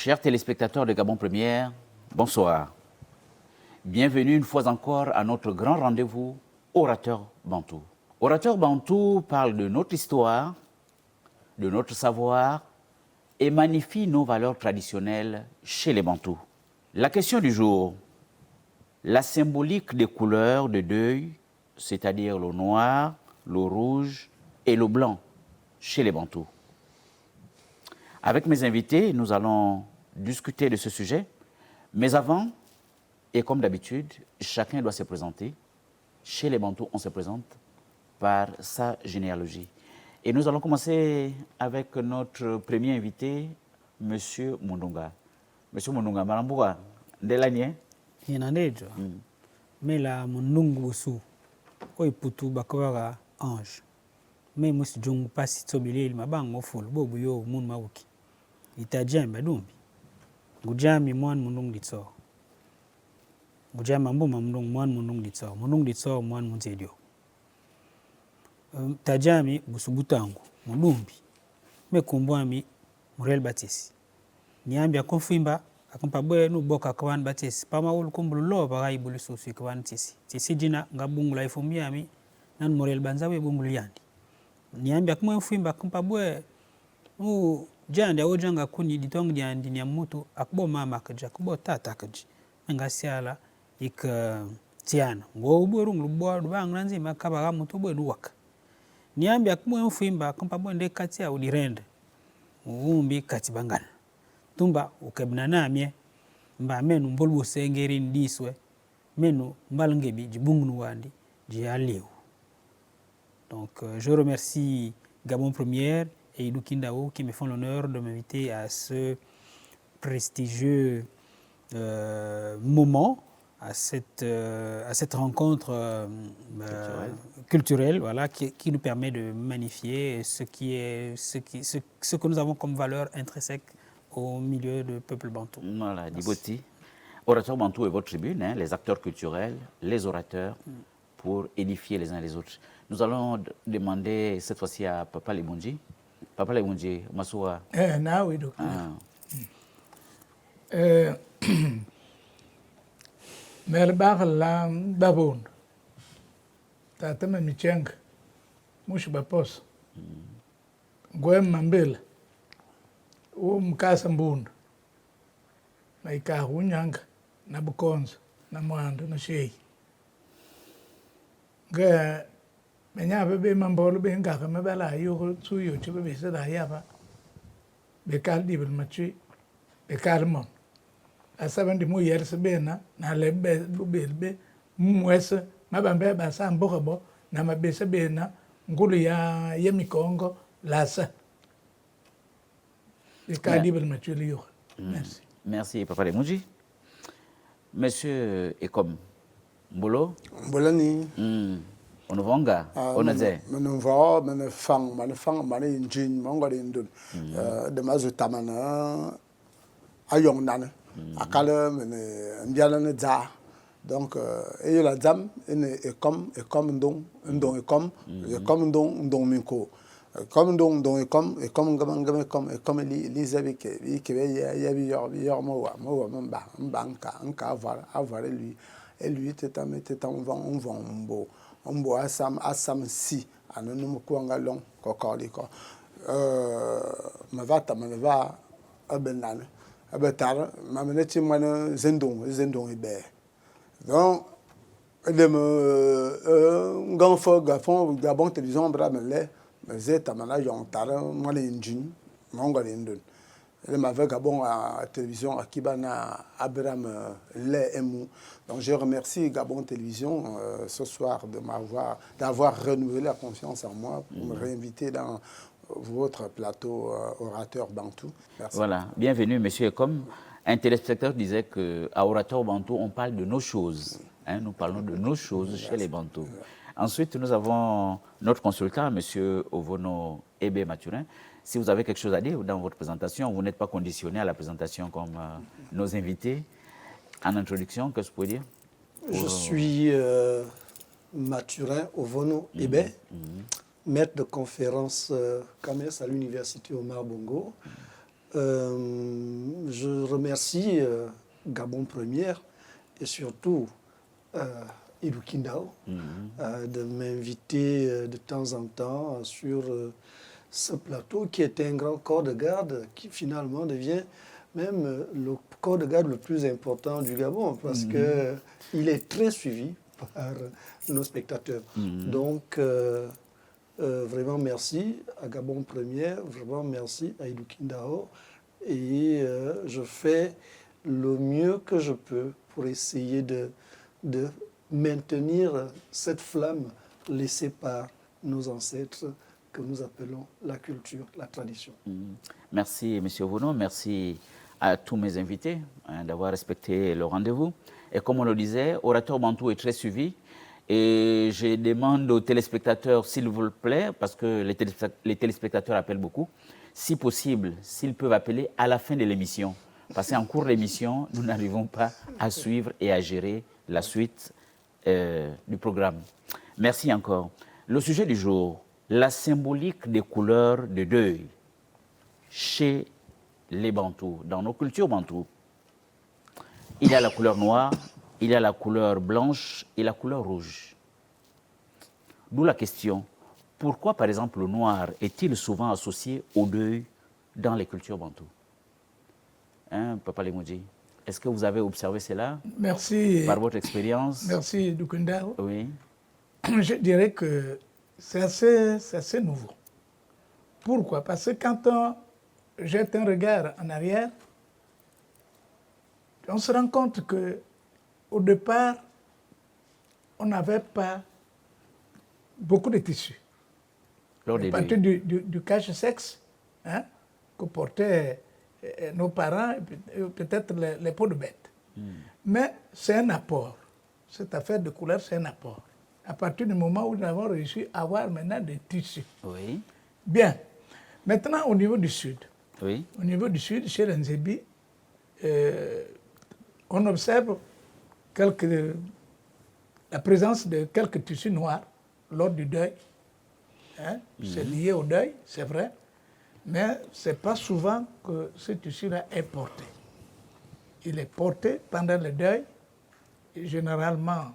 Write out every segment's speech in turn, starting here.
Chers téléspectateurs de Gabon Première, bonsoir. Bienvenue une fois encore à notre grand rendez-vous Orateur Bantou. Orateur Bantou parle de notre histoire, de notre savoir et magnifie nos valeurs traditionnelles chez les Bantous. La question du jour, la symbolique des couleurs de deuil, c'est-à-dire le noir, le rouge et le blanc chez les Bantous. Avec mes invités, nous allons discuter de ce sujet. Mais avant, et comme d'habitude, chacun doit se présenter. Chez les Bantous, on se présente par sa généalogie. Et nous allons commencer avec notre premier invité, M. Mundunga. M. Mundunga, Maramboua, Ndelanie. Yinanejo. Mela Mundungu su. Oi putu bakawara ange. Me musi jungu pasi tsobile mabango fulu bobu yo mun mawuki. Itajamba dumbi. Gujami mwan mundung ditso. Gujami mbuma mundung mwan mundung ditso. Mundung ditso mwan munzedio. Tajami busubutangu mundumbi. Me kumbwami Muriel Batisi. Niambi akonfimba akompabwe nuboka kawan Batisi. Pama ulu kumbulu lo bagai bulu susu kawan tisi. Tisi jina ngabungula ifumbiami nan Muriel Banzawe bungulu yandi. Niambi akonfimba akompabwe jandi awojanga kuni ditong jandi nyamutu akbo mama kaja akbo tata kaji ngasiala ik tiana ngo uburu nglubo bang nanzi makaba ga mutu bo duwaka niambi akbo mfimba akompabwe nde kati ya udirende umbi kati bangana tumba ukebna namye mba menu mbolbo sengeri ndiswe menu mbalngebi jibungnu wandi jialiu. Donc je remercie Gabon Première et Idou Kindao qui me font l'honneur de m'inviter à ce prestigieux moment, à cette rencontre culturelle voilà, qui nous permet de magnifier ce que nous avons comme valeur intrinsèque au milieu du peuple bantou. Voilà, Diboti. Orateur Bantou est votre tribune, hein, les acteurs culturels, les orateurs, pour édifier les uns les autres. Nous allons demander cette fois-ci à Papa Lebunji. Papa Lebunji, Massoua. Now we do. Melbag lam baboon. Tatama michang. Mush bapos. Gwem mambil. Mkasambund. Na ikahunyang na bukons na mwando na shei. Ga menya bebe mambolo be ngaka mabala yo suyo chibe be sada yaba be kaldi bel machi be kalmon asabandi mu yerse bena na lebe be mwese mabambe ba sambo bo na mabese bena ngulu ya yemikongo lasa be kaldi bel machi yo. Merci. Merci Papa Lebunji. Monsieur Ekom Mbolo. Mbolani. Onuvonga, onaze. Menuvao, menefang, mane injin, mangori indun. De mazu tamana, ayong nana. Akala mene ndiala ne za. Donc, et la dame, et comme ndong minko. Comme ndong, et comme comme Elisabeth, qui avait yor moa, mbanka, avoir lui. Et lui, on vend on boit Assam si, à nous kuangalong, cocordico. Ma vata, ma va, a benane, a betar, ma menette moine zendong et bé. Donc, de me ganfo, gafon, gabon, télévision, bramele, mais c'est à manage en tara, moi les injines, mon galindun. Elle m'avait Gabon à télévision à Kibana Abraham Lemou. Donc je remercie Gabon Télévision ce soir d'avoir renouvelé la confiance en moi pour me réinviter dans votre plateau Orateur Bantou. Merci. Voilà, bienvenue Monsieur. Comme un téléspectateur disait qu'à Orateur Bantou, on parle de nos choses. Hein, nous parlons de nos choses chez les Bantous. Ensuite, nous avons notre consultant, Monsieur Ovono Ebe Mathurin. Si vous avez quelque chose à dire dans votre présentation, vous n'êtes pas conditionné à la présentation comme nos invités. En introduction, qu'est-ce que vous pouvez dire? Je suis Mathurin Ovono Ebe, maître de conférence CAMES à l'université Omar Bongo. Je remercie Gabon Première et surtout Idou Kindao de m'inviter de temps en temps sur ce plateau qui était un grand corps de garde qui finalement devient même le corps de garde le plus important du Gabon parce qu'il est très suivi par nos spectateurs. Donc, vraiment merci à Gabon Première, vraiment merci à Idou Kindao et je fais le mieux que je peux pour essayer de maintenir cette flamme laissée par nos ancêtres que nous appelons la culture, la tradition. Merci M. Vono, merci à tous mes invités d'avoir respecté le rendez-vous. Et comme on le disait, Orateur Bantou est très suivi. Et je demande aux téléspectateurs, s'il vous plaît, parce que les téléspectateurs appellent beaucoup, si possible, s'ils peuvent appeler à la fin de l'émission. Parce qu'en cours d'émission, nous n'arrivons pas à suivre et à gérer la suite du programme. Merci encore. Le sujet du jour, la symbolique des couleurs de deuil chez les Bantous, dans nos cultures Bantous. Il y a la couleur noire, il y a la couleur blanche et la couleur rouge. D'où la question, pourquoi par exemple le noir est-il souvent associé au deuil dans les cultures bantoues? Hein, Papa Lemodji, est-ce que vous avez observé cela? Merci. Par votre expérience? Merci, Dukundao. Oui. Je dirais que c'est assez nouveau. Pourquoi? Parce que quand on jette un regard en arrière, on se rend compte qu'au départ, on n'avait pas beaucoup de tissus. À partir du cache-sexe que portaient nos parents et peut-être les peaux de bête. Mais c'est un apport. Cette affaire de couleur, c'est un apport. À partir du moment où nous avons réussi à avoir maintenant des tissus. Oui. Bien. Maintenant, au niveau du Sud. Oui. Au niveau du Sud, chez les Nzébi, on observe la présence de quelques tissus noirs lors du deuil. C'est lié au deuil, c'est vrai, mais ce n'est pas souvent que ce tissu-là est porté. Il est porté pendant le deuil, et généralement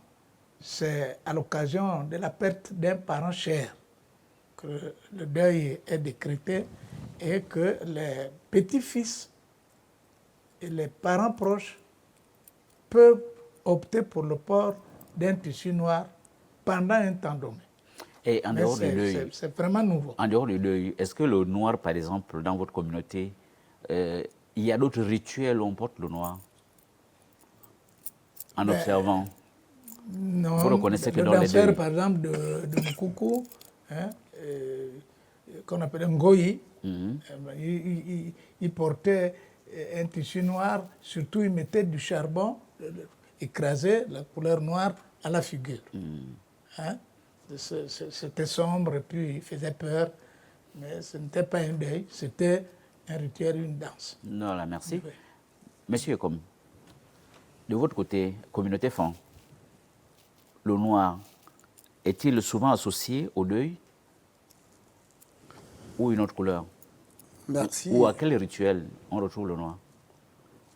c'est à l'occasion de la perte d'un parent cher que le deuil est décrété et que les petits-fils et les parents proches peuvent opter pour le port d'un tissu noir pendant un temps donné. Et en dehors du deuil, c'est vraiment nouveau. En dehors du deuil, est-ce que le noir, par exemple, dans votre communauté, il y a d'autres rituels où on porte le noir? En observant? Non, vous reconnaissez que le dans les danseur, deuils, par exemple, de Mukoko, qu'on appelle Ngoyi, il portait un tissu noir, surtout il mettait du charbon écrasé, la couleur noire, à la figure. C'était sombre et puis il faisait peur, mais ce n'était pas un deuil, c'était un rituel, une danse. Non, là, merci. Oui. Monsieur Ekom, de votre côté, communauté Fan, le noir est-il souvent associé au deuil ou une autre couleur? Merci. Ou à quel rituel on retrouve le noir?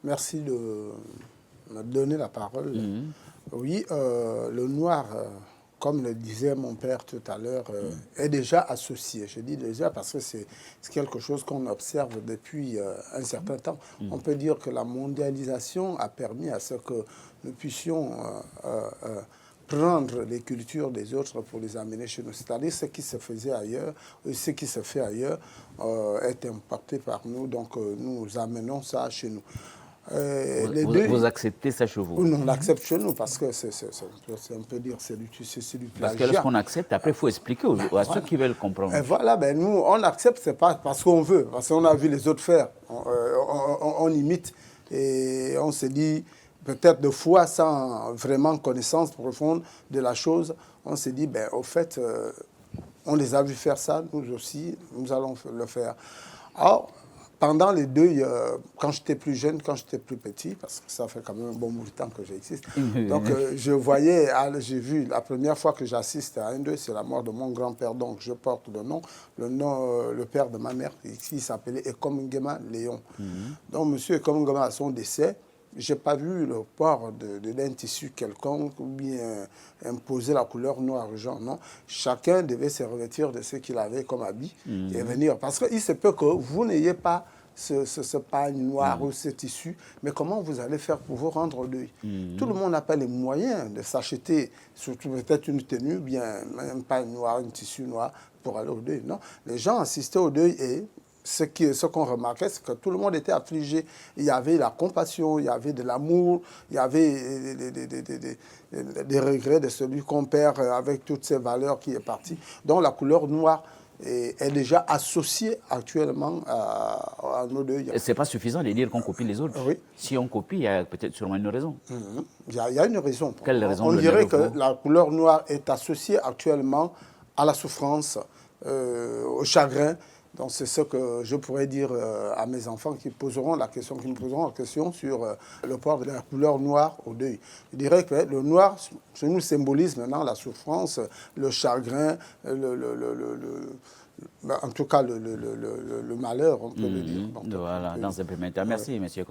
Merci de me donner la parole. Oui, le noir, comme le disait mon père tout à l'heure, est déjà associé. Je dis déjà parce que c'est quelque chose qu'on observe depuis un certain temps. On peut dire que la mondialisation a permis à ce que nous puissions prendre les cultures des autres pour les amener chez nous. C'est-à-dire ce qui se faisait ailleurs, ce qui se fait ailleurs est importé par nous, donc nous amenons ça chez nous. Vous acceptez ça chez vous? Oui, on l'accepte chez nous parce que c'est on peut dire c'est du plagiat. Parce que lorsqu'on accepte, après il faut expliquer à ceux qui veulent comprendre. Et voilà, ben nous on accepte, c'est pas parce qu'on veut, parce qu'on a vu les autres faire, on imite et on se dit peut-être de fois sans vraiment connaissance profonde de la chose, on se dit ben au fait on les a vus faire ça, nous aussi nous allons le faire. Alors pendant les deuils, quand j'étais plus jeune, quand j'étais plus petit, parce que ça fait quand même un bon bout de temps que j'existe, donc j'ai vu la première fois que j'assiste à un deuil, c'est la mort de mon grand-père, donc je porte le père de ma mère, qui s'appelait Ekom Ngema Léon. Donc M. Ekom Ngema, à son décès, je n'ai pas vu le port d'un tissu quelconque ou bien imposer la couleur noire aux gens, non. Chacun devait se revêtir de ce qu'il avait comme habit et venir. Parce qu'il se peut que vous n'ayez pas ce pagne noir ou ce tissu, mais comment vous allez faire pour vous rendre au deuil? Tout le monde n'a pas les moyens de s'acheter, surtout peut-être une tenue, bien un pagne noir, un tissu noir pour aller au deuil, non. Les gens assistaient au deuil et ce qu'on remarquait, c'est que tout le monde était affligé. Il y avait la compassion, il y avait de l'amour, il y avait des regrets de celui qu'on perd avec toutes ces valeurs qui est parti. Donc la couleur noire est déjà associée actuellement à nos deuils. Ce n'est pas suffisant de dire qu'on copie les autres. Oui. Si on copie, il y a peut-être sûrement une raison. Il y a une raison. Quelle raison? On dirait que la couleur noire est associée actuellement à la souffrance, au chagrin. Donc c'est ce que je pourrais dire à mes enfants qui me poseront la question sur le port de la couleur noire au deuil. Je dirais que le noir, ça nous symbolise maintenant la souffrance, le chagrin, en tout cas le malheur, on peut le dire. Donc, voilà, dans un premier temps. Merci, monsieur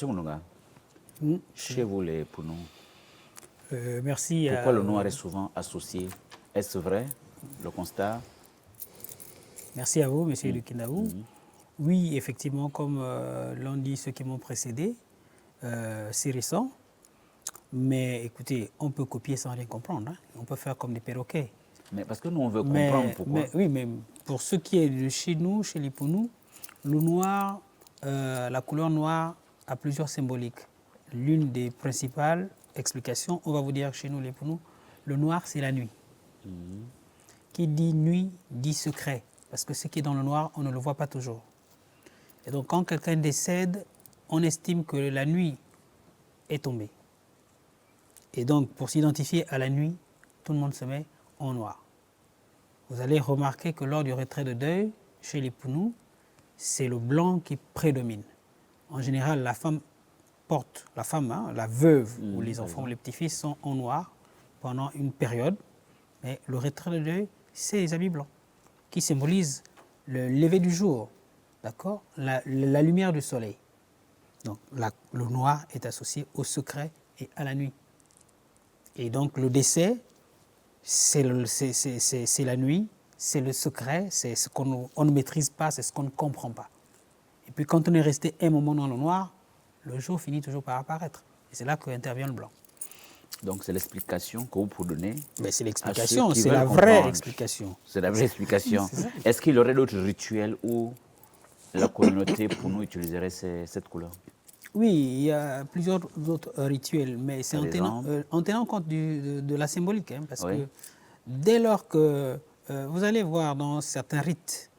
Mounouga. Chez vous, les Pounou, merci. Pourquoi le noir est souvent associé? Est-ce vrai, le constat? Merci à vous, M. Lukindaou. Oui, effectivement, comme l'ont dit ceux qui m'ont précédé, c'est récent. Mais écoutez, on peut copier sans rien comprendre. Hein. On peut faire comme des perroquets. Mais parce que nous, on veut comprendre pourquoi. Oui, mais pour ce qui est de chez nous, chez les Pounou, le noir, la couleur noire a plusieurs symboliques. L'une des principales explications, on va vous dire chez nous, les Pounou, le noir, c'est la nuit. Qui dit nuit, dit secret. Parce que ce qui est dans le noir, on ne le voit pas toujours. Et donc, quand quelqu'un décède, on estime que la nuit est tombée. Et donc, pour s'identifier à la nuit, tout le monde se met en noir. Vous allez remarquer que lors du retrait de deuil, chez les Pounou, c'est le blanc qui prédomine. En général, la femme porte, la veuve ou les enfants ou les petits-fils sont en noir pendant une période. Mais le retrait de deuil, c'est les habits blancs, qui symbolise le lever du jour, d'accord, la lumière du soleil. Donc le noir est associé au secret et à la nuit. Et donc le décès, c'est la nuit, c'est le secret, c'est ce qu'on ne maîtrise pas, c'est ce qu'on ne comprend pas. Et puis quand on est resté un moment dans le noir, le jour finit toujours par apparaître. Et c'est là qu'intervient le blanc. Donc c'est l'explication que vous pouvez donner. Mais c'est l'explication, c'est la vraie explication. C'est la vraie explication. Est-ce qu'il y aurait d'autres rituels où la communauté pour nous utiliserait cette couleur? Oui, il y a plusieurs autres rituels, mais c'est en tenant compte de la symbolique. Hein, parce que dès lors que vous allez voir dans certains rites,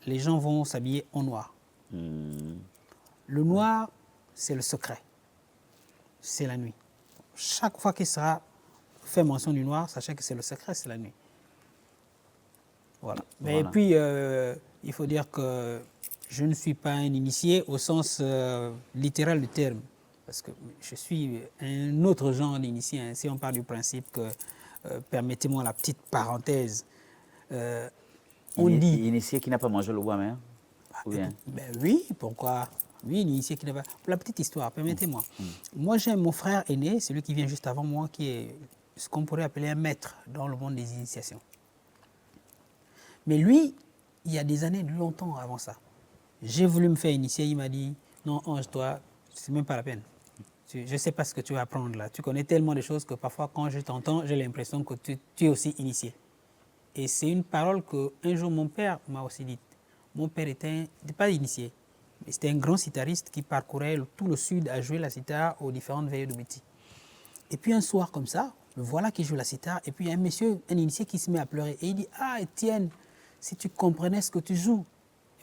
les gens vont s'habiller en noir. Le noir, c'est le secret. C'est la nuit. Chaque fois qu'il sera fait mention du noir, sachez que c'est le secret, c'est la nuit. Voilà. Et puis, il faut dire que je ne suis pas un initié au sens littéral du terme, parce que je suis un autre genre d'initié. Hein. Si on part du principe que, permettez-moi la petite parenthèse, on dit... Initié qui n'a pas mangé le bois, mais oui, pourquoi? Oui, l'initié qui n'a pas... Pour la petite histoire, permettez-moi. Moi, j'ai mon frère aîné, celui qui vient juste avant moi, qui est ce qu'on pourrait appeler un maître dans le monde des initiations. Mais lui, il y a des années, longtemps avant ça, j'ai voulu me faire initier, il m'a dit, non, Ange, toi, c'est même pas la peine. Je ne sais pas ce que tu vas apprendre là. Tu connais tellement de choses que parfois, quand je t'entends, j'ai l'impression que tu es aussi initié. Et c'est une parole qu'un jour, mon père m'a aussi dite. Mon père n'était pas initié. C'était un grand sitariste qui parcourait tout le sud à jouer la sitar aux différentes veillées de Béti. Et puis un soir comme ça, me voilà qui joue la sitar, et puis il y a un monsieur, un initié qui se met à pleurer. Et il dit, ah Étienne, si tu comprenais ce que tu joues.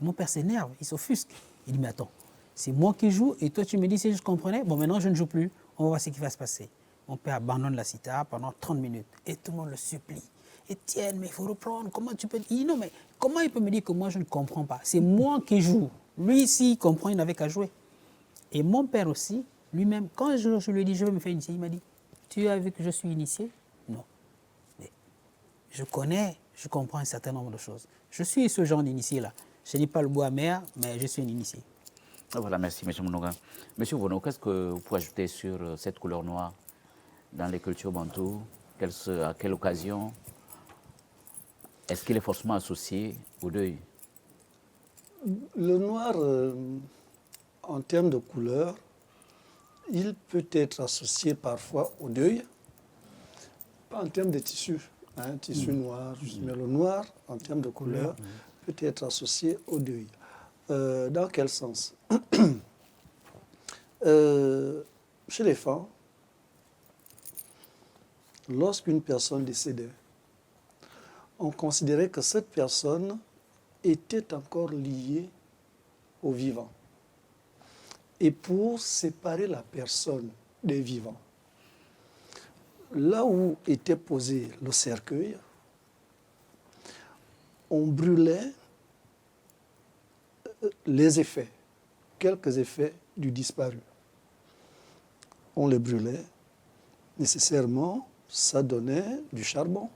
Et mon père s'énerve, il s'offusque. Il dit, mais attends, c'est moi qui joue, et toi tu me dis si je comprenais, bon maintenant je ne joue plus, on va voir ce qui va se passer. Mon père abandonne la sitar pendant 30 minutes, et tout le monde le supplie. Étienne, mais il faut reprendre, comment tu peux... Il dit, non mais comment il peut me dire que moi je ne comprends pas? C'est moi qui joue. Lui, s'il comprend, il n'avait qu'à jouer. Et mon père aussi, lui-même, quand je lui ai dit, je vais me faire initier, il m'a dit, tu as vu que je suis initié? Non. Mais je connais, je comprends un certain nombre de choses. Je suis ce genre d'initié-là. Je n'ai pas le goût amer, mais je suis un initié. Voilà, merci, M. Mounouga. M. Vono, qu'est-ce que vous pouvez ajouter sur cette couleur noire dans les cultures bantoues? À quelle occasion? Est-ce qu'il est forcément associé au deuil? Le noir, en termes de couleur, il peut être associé parfois au deuil, pas en termes de tissu, tissu noir, mais le noir, en termes de couleur, peut être associé au deuil. Dans quel sens? Chez les femmes, lorsqu'une personne décédait, on considérait que cette personne était encore liée au vivant. Et pour séparer la personne des vivants, là où était posé le cercueil, on brûlait les effets, quelques effets du disparu. On les brûlait, nécessairement, ça donnait du charbon.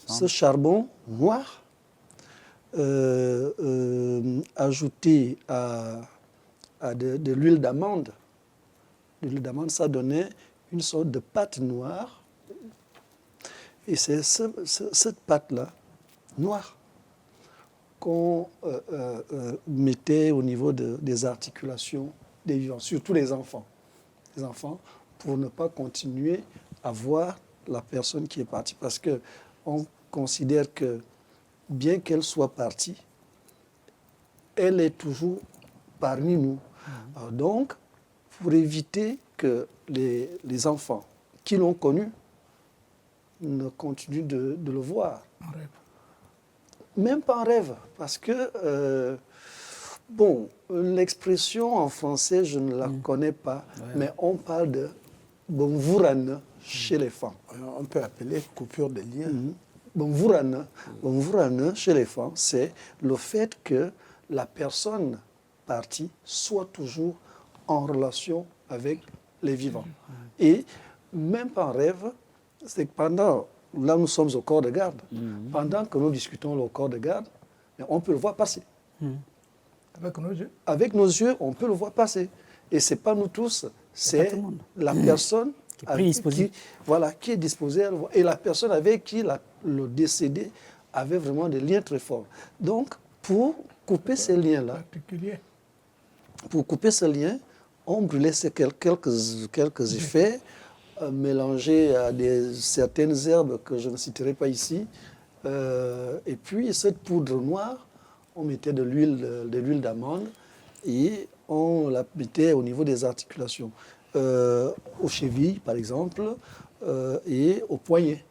Ce charbon noir, ajouté à de l'huile d'amande, ça donnait une sorte de pâte noire. Et c'est cette pâte-là, noire, qu'on mettait au niveau des articulations des vivants, surtout les enfants. Les enfants, pour ne pas continuer à voir la personne qui est partie. Parce qu'on considère que, bien qu'elle soit partie, elle est toujours parmi nous. Alors donc, pour éviter que les enfants qui l'ont connue ne continuent de le voir. En rêve. Même pas en rêve, parce que, l'expression en français, je ne la connais pas, mais on parle de bonvourane chez les femmes. On peut appeler coupure de lien. Bonvourane chez les femmes, c'est le fait que la personne partie soit toujours en relation avec les vivants. Et même pas en rêve, c'est que pendant, là nous sommes au corps de garde, pendant que nous discutons au corps de garde, on peut le voir passer. Avec nos yeux. Avec nos yeux, on peut le voir passer. Et ce n'est pas nous tous, c'est la personne qui est disposée à le voir. Et la personne avec qui le décédé avait vraiment des liens très forts. Donc, pour couper ces liens-là, on brûlait quelques effets mélangés à certaines herbes que je ne citerai pas ici. Et puis, cette poudre noire, on mettait de l'huile d'amande et on la mettait au niveau des articulations, aux chevilles par exemple, et aux poignets.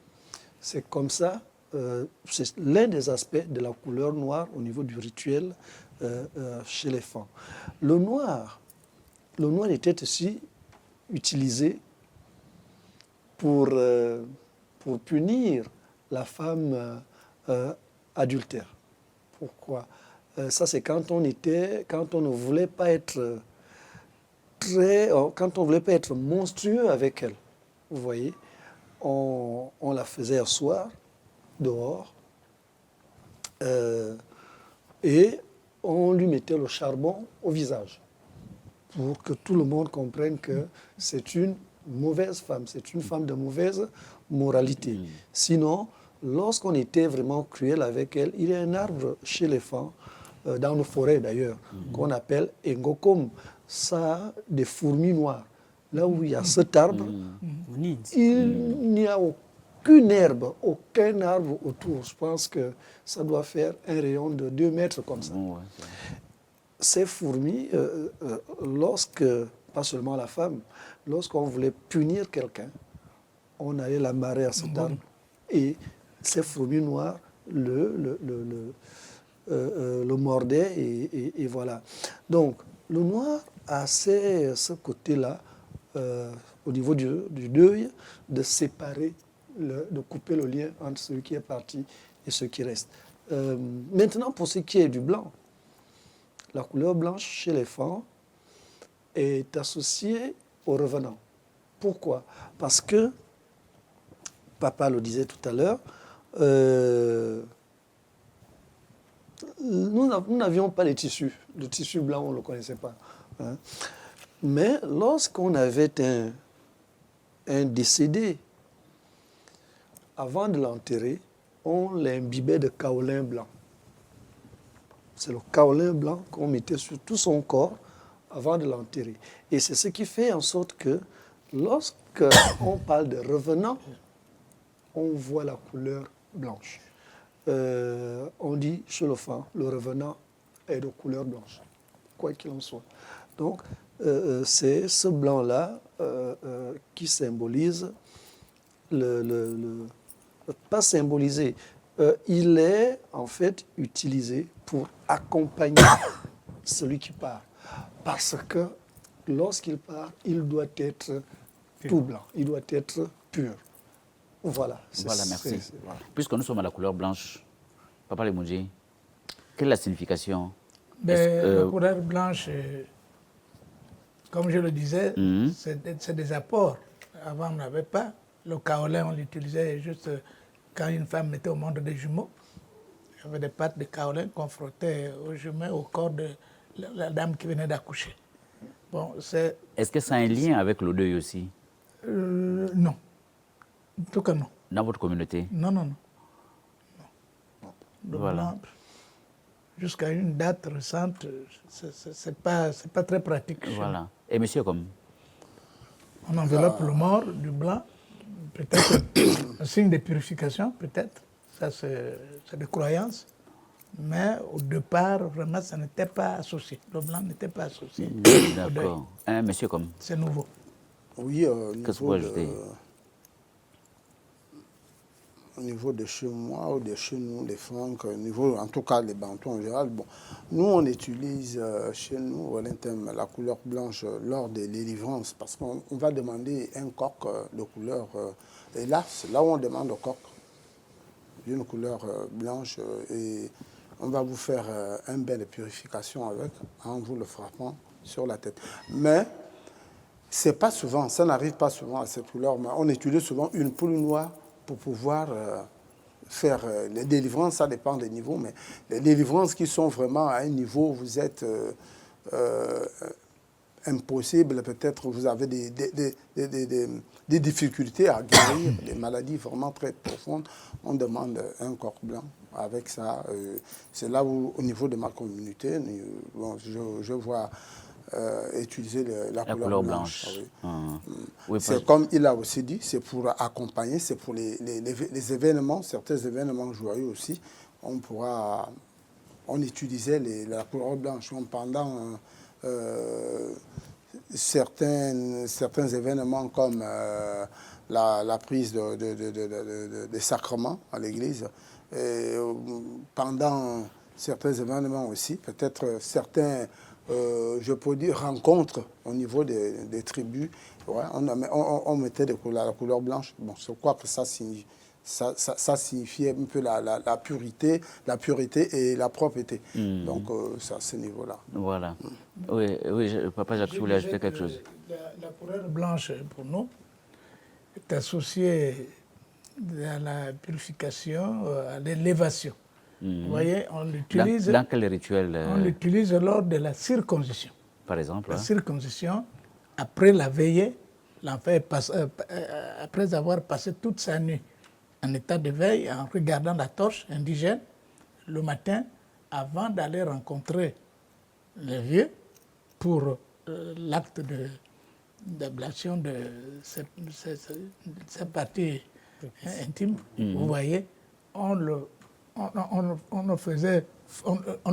C'est comme ça, c'est l'un des aspects de la couleur noire au niveau du rituel chez les femmes. Le noir était aussi utilisé pour punir la femme adultère. Pourquoi? Ça, c'est quand on ne voulait pas être quand on voulait pas être monstrueux avec elle. Vous voyez, on la faisait asseoir dehors et on lui mettait le charbon au visage pour que tout le monde comprenne que c'est une mauvaise femme, c'est une femme de mauvaise moralité. Sinon, lorsqu'on était vraiment cruel avec elle, il y a un arbre chez les femmes, dans nos forêts d'ailleurs, qu'on appelle Ngokom. Ça a des fourmis noires. Là où il y a cet arbre, il n'y a aucune herbe, aucun arbre autour. Je pense que ça doit faire un rayon de 2 mètres comme ça. Ces fourmis, pas seulement la femme, lorsqu'on voulait punir quelqu'un, on allait l'amarrer à cet arbre. Et ces fourmis noires le mordaient et voilà. Donc, le noir a ce côté-là, au niveau du deuil, de séparer, de couper le lien entre celui qui est parti et ceux qui restent. Maintenant, pour ce qui est du blanc, La couleur blanche chez les femmes est associée au revenant. Pourquoi? Parce que, papa le disait tout à l'heure, nous n'avions pas les tissus. Le tissu blanc, on ne le connaissait pas. Hein. Mais lorsqu'on avait un décédé, avant de l'enterrer, on l'imbibait de kaolin blanc. C'est le kaolin blanc qu'on mettait sur tout son corps avant de l'enterrer. Et c'est ce qui fait en sorte que lorsqu'on parle de revenant, on voit la couleur blanche. On dit chez le fan, le revenant est de couleur blanche, quoi qu'il en soit. Donc, c'est ce blanc-là qui symbolise pas symbolisé, il est en fait utilisé pour accompagner celui qui part. Parce que lorsqu'il part, il doit être tout blanc, il doit être pur. Voilà. Voilà, merci. Voilà. Puisque nous sommes à la couleur blanche, Papa Lemondji, quelle est la signification? La couleur blanche, comme je le disais, c'est des apports. Avant, on n'avait pas. Le kaolin, on l'utilisait juste quand une femme mettait au monde des jumeaux. Il y avait des pattes de kaolin qu'on frottait aux jumeaux, au corps de la dame qui venait d'accoucher. Bon, est-ce que ça a un lien avec le deuil aussi? Non. En tout cas, non. Dans votre communauté? Non. Le blanc, jusqu'à une date récente, c'est pas très pratique. Voilà. Et monsieur, comme? On enveloppe le mort du blanc, peut-être un signe de purification, peut-être. Ça, c'est des croyances. Mais au départ, vraiment, ça n'était pas associé. Le blanc n'était pas associé. D'accord. Monsieur, comme? C'est nouveau. Oui, qu'est-ce que vous ajoutez? Au niveau de chez moi ou de chez nous, les Francs, au niveau, en tout cas les Bantous en général, bon, nous on utilise chez nous la couleur blanche lors des délivrances parce qu'on va demander un coq de couleur, et là, c'est là où on demande au coq d'une couleur blanche et on va vous faire un bain de purification avec en vous le frappant sur la tête. Mais c'est pas souvent, ça n'arrive pas souvent à cette couleur, mais on utilise souvent une poule noire pour pouvoir faire les délivrances, ça dépend des niveaux, mais les délivrances qui sont vraiment à un niveau où vous êtes impossible, peut-être vous avez des difficultés à guérir, des maladies vraiment très profondes, on demande un corps blanc. Avec ça, c'est là où, au niveau de ma communauté, bon, je vois utiliser la couleur blanche. Oui. C'est comme il a aussi dit, c'est pour accompagner, c'est pour les événements, certains événements joyeux aussi. On utilisait la couleur blanche pendant certains événements comme la prise des sacrements à l'église. Pendant certains événements aussi, peut-être certains je peux dire rencontres au niveau des tribus, ouais, on mettait la couleur blanche. Bon, je crois que ça signifiait un peu la pureté et la propreté. Donc, c'est à ce niveau-là. Voilà. Oui, Papa Jacques, je voulais ajouter quelque chose. La couleur blanche, pour nous, est associée à la purification, à l'élévation. Vous voyez, on l'utilise. Dans quel rituel On l'utilise lors de la circoncision. Par exemple. La circoncision, après la veillée, l'enfant après avoir passé toute sa nuit en état de veille, en regardant la torche indigène, le matin, avant d'aller rencontrer les vieux pour l'acte d'ablation de cette partie intime, vous voyez, on le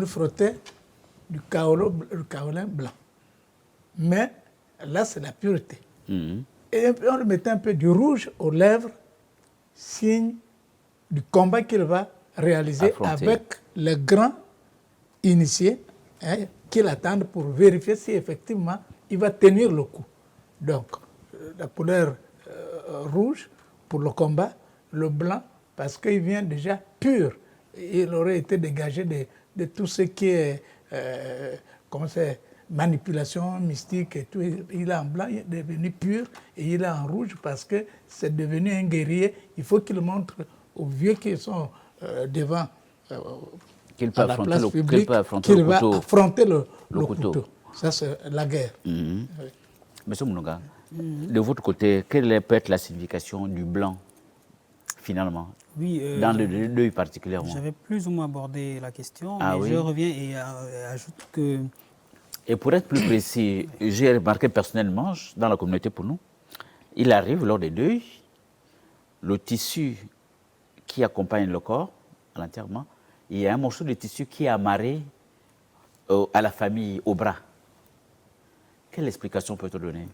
frottait du kaolin blanc. Mais là, c'est la pureté. Et on le mettait un peu du rouge aux lèvres, signe du combat qu'il va réaliser avec les grands initiés qui l'attendent pour vérifier si effectivement il va tenir le coup. Donc, la couleur rouge pour le combat, le blanc parce qu'il vient déjà pur. Il aurait été dégagé de tout ce qui est comment c'est, manipulation mystique et tout. Il est en blanc, il est devenu pur et il est en rouge parce que c'est devenu un guerrier. Il faut qu'il montre aux vieux qui sont devant qu'il peut à la affronter place publique qu'il va affronter le couteau. couteau. Ça, c'est la guerre. Oui. Monsieur Mounouga, de votre côté, quelle peut être la signification du blanc, finalement, Oui, dans le deuil particulièrement? J'avais plus ou moins abordé la question, Ah, mais oui. je reviens et ajoute que... Et pour être plus précis, j'ai remarqué personnellement, dans la communauté pour nous, il arrive lors des deuils, le tissu qui accompagne le corps à l'enterrement, il y a un morceau de tissu qui est amarré à la famille, au bras. Quelle explication peut-on donner?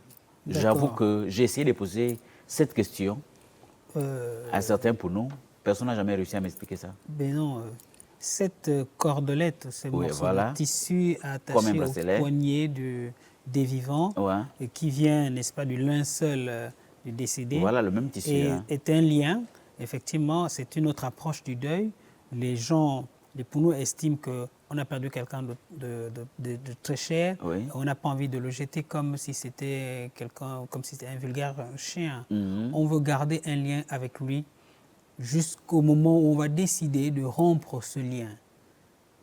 J'avoue que j'ai essayé de poser cette question à certains pour nous. Personne n'a jamais réussi à m'expliquer ça. Ben non, cette cordelette, ce morceau voilà, de tissu attaché au poignet des vivants, et qui vient, n'est-ce pas, du linceul du décédé, voilà, le même tissu, est un lien. Effectivement, c'est une autre approche du deuil. Les gens, les Pounou estiment qu'on a perdu quelqu'un de très cher. Oui. On n'a pas envie de le jeter comme si c'était quelqu'un, comme si c'était un vulgaire chien. On veut garder un lien avec lui jusqu'au moment où on va décider de rompre ce lien.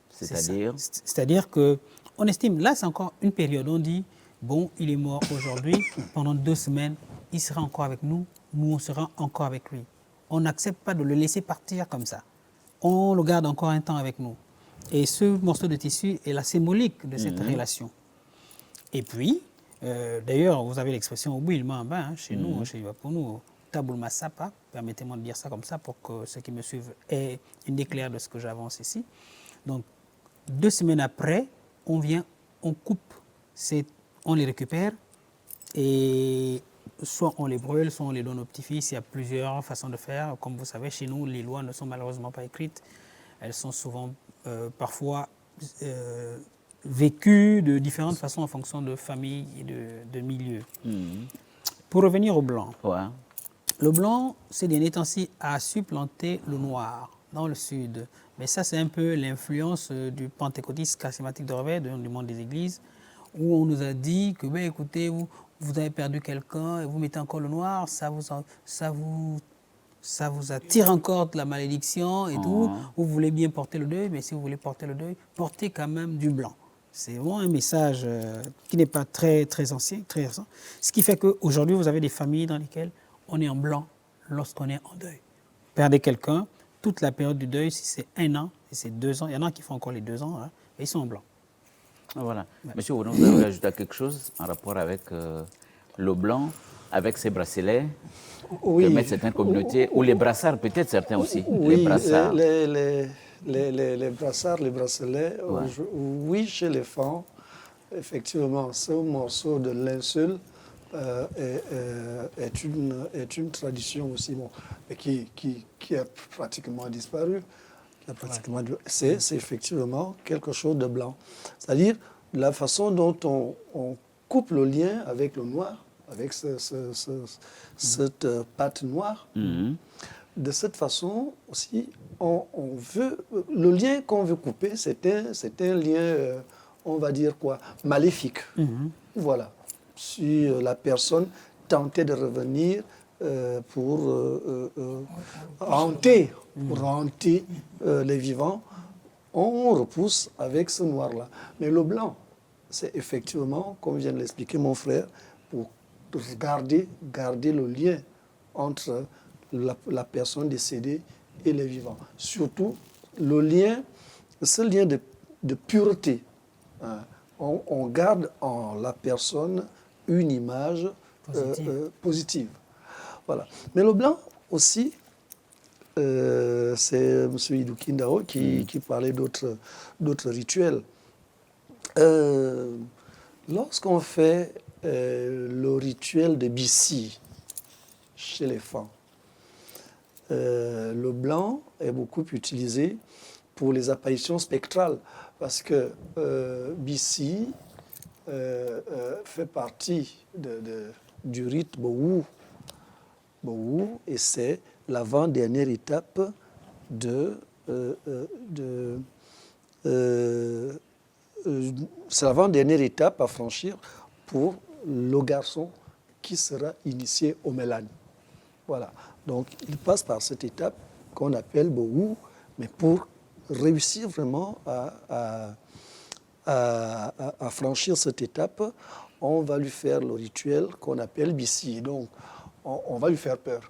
C'est-à-dire qu'on estime, là c'est encore une période, on dit, bon, il est mort aujourd'hui, pendant 2 semaines, il sera encore avec nous, nous on sera encore avec lui. On n'accepte pas de le laisser partir comme ça. On le garde encore un temps avec nous. Et ce morceau de tissu est la symbolique de cette relation. Et puis, d'ailleurs, vous avez l'expression « Oubou Mamba » chez nous, chez Iwaponou, « Taboul Massapa », permettez-moi de dire ça comme ça pour que ceux qui me suivent aient une éclair de ce que j'avance ici. Donc, 2 semaines après, on vient, on coupe, on les récupère et soit on les brûle, soit on les donne aux petits-fils. Il y a plusieurs façons de faire. Comme vous savez, chez nous, les lois ne sont malheureusement pas écrites. Elles sont souvent, parfois, vécues de différentes façons en fonction de famille et de milieu. Pour revenir au blanc, le blanc, ces derniers temps-ci, a supplanté le noir dans le sud. Mais ça, c'est un peu l'influence du pentecôtisme charismatique de Revers, du monde des églises, où on nous a dit que, ben, écoutez, vous avez perdu quelqu'un et vous mettez encore le noir, ça vous attire encore de la malédiction et tout. Vous voulez bien porter le deuil, mais si vous voulez porter le deuil, portez quand même du blanc. C'est vraiment un message qui n'est pas très ancien, très récent. Ce qui fait qu'aujourd'hui, vous avez des familles dans lesquelles on est en blanc lorsqu'on est en deuil. Perdez quelqu'un, toute la période du deuil, si c'est 1 an, si c'est 2 ans, il y en a qui font encore les 2 ans, hein, et ils sont en blanc. Voilà. Monsieur Ouno, vous avez ajouté quelque chose en rapport avec le blanc, avec ses bracelets que mettent certaines communautés, ou les brassards, peut-être certains aussi. Oui, les brassards. Les brassards, les bracelets, oui, chez les femmes, effectivement, ce morceau de linceul est une tradition aussi, bon, qui a pratiquement disparu. C'est effectivement quelque chose de blanc. C'est-à-dire la façon dont on coupe le lien avec le noir, avec cette pâte noire. De cette façon aussi, on veut, le lien qu'on veut couper, c'est un lien, on va dire quoi, maléfique. Voilà. Si la personne tentait de revenir pour hanter les vivants, on repousse avec ce noir-là. Mais le blanc, c'est effectivement, comme vient de l'expliquer mon frère, pour garder le lien entre la personne décédée et les vivants. Surtout, le lien, ce lien de pureté. Hein. On garde en la personne une image positive. Voilà. Mais le blanc aussi, c'est M. Idukindao qui parlait d'autres rituels. Lorsqu'on fait le rituel de Bissi chez les femmes, le blanc est beaucoup utilisé pour les apparitions spectrales parce que Bissi fait partie du rite Bowu. Et c'est l'avant-dernière étape de c'est l'avant-dernière étape à franchir pour le garçon qui sera initié au Mélane. Voilà. Donc, il passe par cette étape qu'on appelle Bohou, mais pour réussir vraiment à franchir cette étape, on va lui faire le rituel qu'on appelle Bissi. Donc, on va lui faire peur.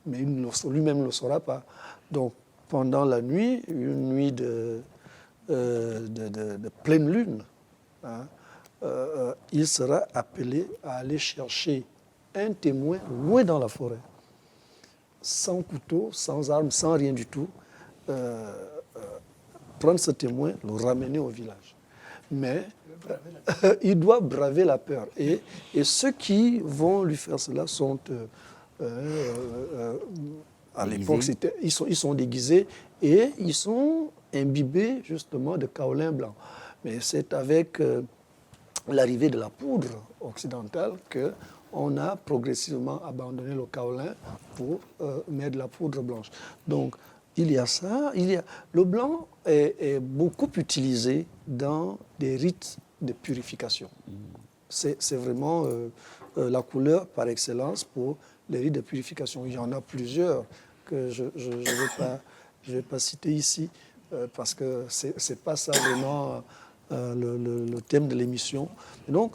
Mais lui-même ne le saura pas. Donc, pendant la nuit, une nuit de pleine lune, hein, il sera appelé à aller chercher un témoin loin dans la forêt, sans couteau, sans arme, sans rien du tout, prendre ce témoin, le ramener au village. Mais il doit braver la peur. Et ceux qui vont lui faire cela sont, à l'époque, ils sont déguisés et ils sont imbibés justement de kaolin blanc. Mais c'est avec l'arrivée de la poudre occidentale qu'on a progressivement abandonné le kaolin pour mettre de la poudre blanche. Donc, il y a ça. Le blanc est beaucoup utilisé dans des rites de purification. C'est vraiment la couleur par excellence pour les rites de purification. Il y en a plusieurs que je ne vais pas citer ici parce que ce n'est pas ça vraiment le thème de l'émission. Donc,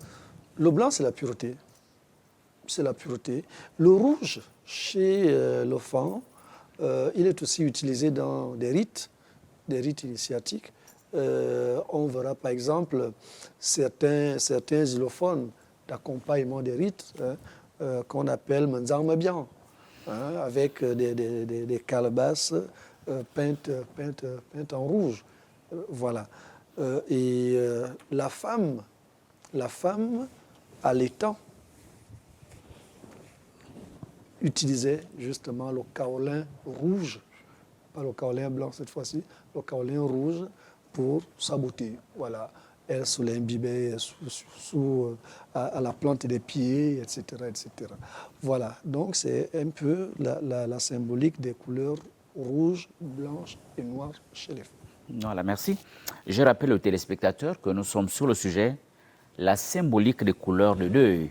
le blanc, c'est la pureté. C'est la pureté. Le rouge, chez le Fan, il est aussi utilisé dans des rites initiatiques. On verra par exemple certains xylophones d'accompagnement des rites qu'on appelle Menzang Mabian, avec des calebasses peintes en rouge. Voilà. Et la femme allaitant utilisait justement le kaolin rouge, pas le kaolin blanc cette fois-ci, le kaolin rouge pour sa beauté. Voilà. Elle se l'imbibait à la plante des pieds, etc., etc. Voilà. Donc c'est un peu la symbolique des couleurs rouge, blanche et noire chez les femmes. Voilà, merci. Je rappelle aux téléspectateurs que nous sommes sur le sujet la symbolique des couleurs de deuil.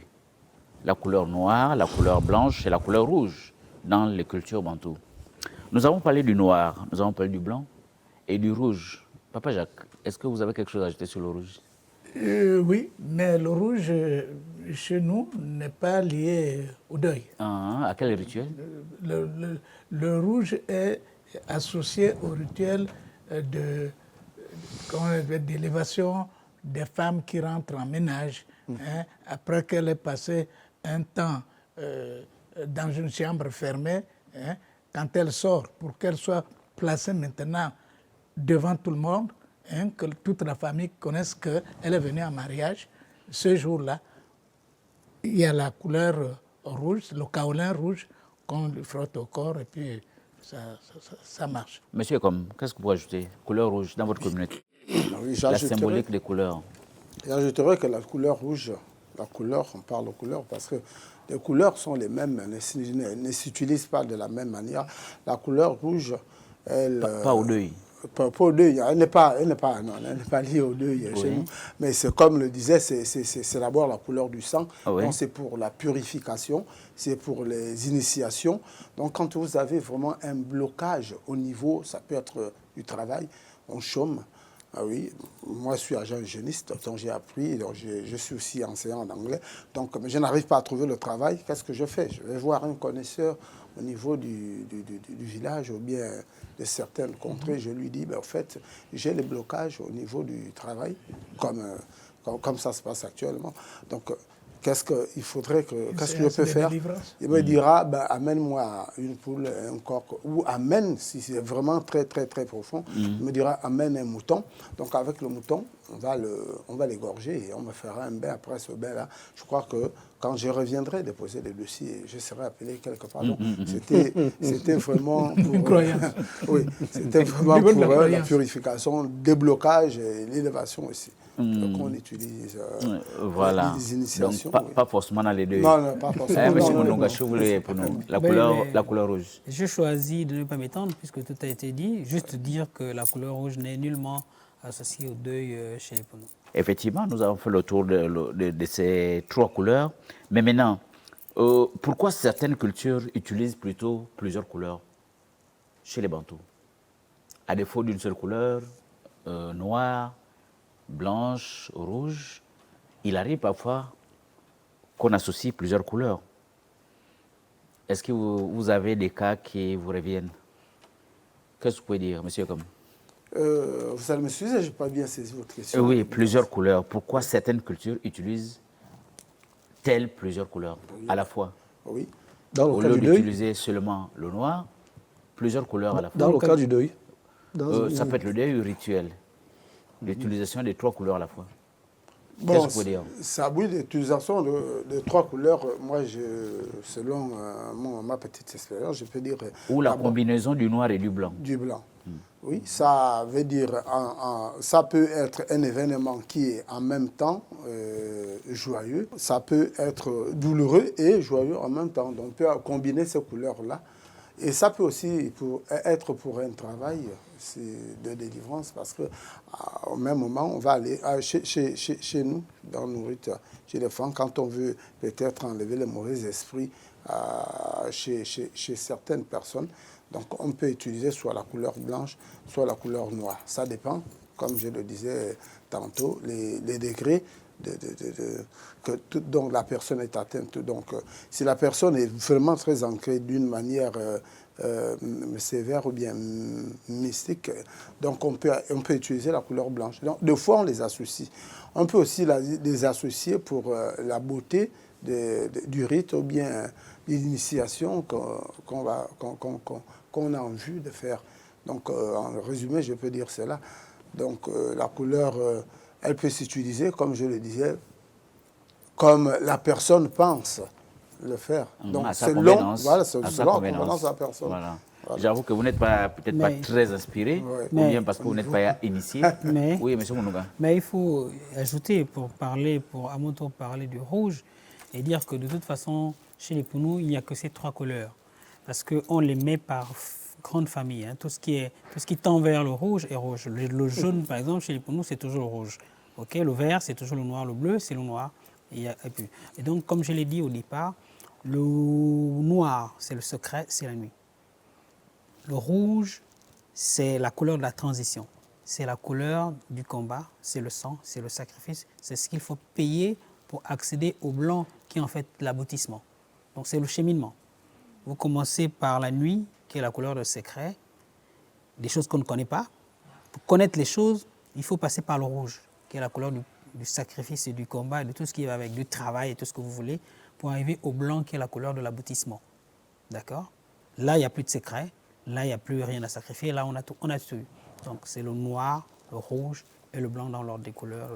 La couleur noire, la couleur blanche et la couleur rouge dans les cultures bantoues. Nous avons parlé du noir, nous avons parlé du blanc et du rouge. Papa Jacques, est-ce que vous avez quelque chose à ajouter sur le rouge? Oui, mais le rouge, chez nous, n'est pas lié au deuil. À quel rituel? Le rouge est associé au rituel d'élévation des femmes qui rentrent en ménage, après qu'elle ait passé un temps dans une chambre fermée, quand elle sort, pour qu'elle soit placée maintenant devant tout le monde, que toute la famille connaisse qu'elle est venue en mariage. Ce jour-là, il y a la couleur rouge, le kaolin rouge, qu'on lui frotte au corps et puis ça marche. Monsieur qu'est-ce que vous pouvez ajouter? Couleur rouge dans votre communauté? Oui, la symbolique des couleurs. J'ajouterais que la couleur rouge, on parle de couleur parce que les couleurs sont les mêmes, ne s'utilisent pas de la même manière. La couleur rouge, elle... Pas au deuil. Pas au deuil, elle n'est pas liée au deuil chez nous. Mais c'est comme le disait, c'est d'abord la couleur du sang. Donc c'est pour la purification, c'est pour les initiations. Donc quand vous avez vraiment un blocage au niveau, ça peut être du travail, on chôme. Ah oui, moi je suis agent hygiéniste, donc j'ai appris, donc je suis aussi enseignant en anglais. Donc je n'arrive pas à trouver le travail, qu'est-ce que je fais? Je vais voir un connaisseur au niveau du village ou bien de certaines contrées. Je lui dis, en fait, j'ai les blocages au niveau du travail, comme ça se passe actuellement. Donc, qu'est-ce qu'il faudrait qu'est-ce que je peux faire? Il me dira, amène-moi une poule, un coq, ou amène, si c'est vraiment très, très, très profond, il me dira, amène un mouton. Donc, avec le mouton, on va l'égorger et on me fera un bain. Après ce bain-là, je crois que quand je reviendrai déposer les dossiers, je serai appelé quelque part. Donc, c'était vraiment pour, oui, c'était vraiment pour la purification, déblocage et l'élévation aussi. Donc, on utilise les initiations. Donc, pas forcément dans les deux. Non, pas forcément. Monsieur Mondonga, vous voulez pour nous la couleur rouge. Je choisis de ne pas m'étendre puisque tout a été dit. Juste dire que la couleur rouge n'est nullement associé au deuil chez les Pounou. Effectivement, nous avons fait le tour de ces 3 couleurs. Mais maintenant, pourquoi certaines cultures utilisent plutôt plusieurs couleurs chez les Bantous? À défaut d'une seule couleur, noire, blanche, rouge, il arrive parfois qu'on associe plusieurs couleurs. Est-ce que vous avez des cas qui vous reviennent? Qu'est-ce que vous pouvez dire, monsieur Comme? Vous allez m'excuser, je n'ai pas bien saisi votre question. Oui, plusieurs couleurs. Pourquoi certaines cultures utilisent plusieurs couleurs à la fois? Oui. Dans Au le cas lieu du deuil, d'utiliser seulement le noir, plusieurs couleurs à la fois. dans le cas du deuil, Ça peut être le deuil rituel, l'utilisation des 3 couleurs à la fois. Bon, Qu'est-ce que vous pouvez dire? ça, oui, l'utilisation de 3 couleurs, moi, selon ma petite expérience, je peux dire... Ou la combinaison du noir et du blanc. Du blanc. Oui, ça veut dire, ça peut être un événement qui est en même temps joyeux, ça peut être douloureux et joyeux en même temps. Donc on peut combiner ces couleurs-là. Et ça peut aussi être pour un travail de délivrance, parce qu'au même moment, on va aller chez nous, dans nos rites, chez les femmes, quand on veut peut-être enlever les mauvais esprits chez certaines personnes. Donc on peut utiliser soit la couleur blanche, soit la couleur noire. Ça dépend, comme je le disais tantôt, les degrés dont la personne est atteinte. Donc si la personne est vraiment très ancrée d'une manière sévère ou bien mystique, donc on peut utiliser la couleur blanche. Donc deux fois on les associe. On peut aussi les associer pour la beauté du rite ou bien l'initiation qu'on a en vue de faire. Donc, en résumé, je peux dire cela. Donc, la couleur, elle peut s'utiliser, comme je le disais, comme la personne pense le faire. Donc, selon convenance de la personne. Voilà. Voilà. J'avoue que vous n'êtes peut-être pas très inspiré, ou bien parce que vous n'êtes pas initié. Oui, monsieur Mounouga. Mais il faut ajouter, à mon tour parler du rouge, et dire que de toute façon, chez les Pounous, il n'y a que ces 3 couleurs. Parce qu'on les met par grande famille. Hein. Tout ce qui tend vers le rouge est rouge. Le jaune, par exemple, chez les Pounous, c'est toujours le rouge. Okay? Le vert, c'est toujours le noir. Le bleu, c'est le noir. Et donc, comme je l'ai dit au départ, le noir, c'est le secret, c'est la nuit. Le rouge, c'est la couleur de la transition. C'est la couleur du combat, c'est le sang, c'est le sacrifice. C'est ce qu'il faut payer pour accéder au blanc qui est en fait l'aboutissement. Donc c'est le cheminement. Vous commencez par la nuit, qui est la couleur de secret, des choses qu'on ne connaît pas. Pour connaître les choses, il faut passer par le rouge, qui est la couleur du sacrifice et du combat, et de tout ce qui va avec, du travail et tout ce que vous voulez, pour arriver au blanc, qui est la couleur de l'aboutissement. D'accord? Là, il n'y a plus de secret. Là, il n'y a plus rien à sacrifier. Là, on a tout eu. Donc, c'est le noir, le rouge et le blanc dans l'ordre des couleurs.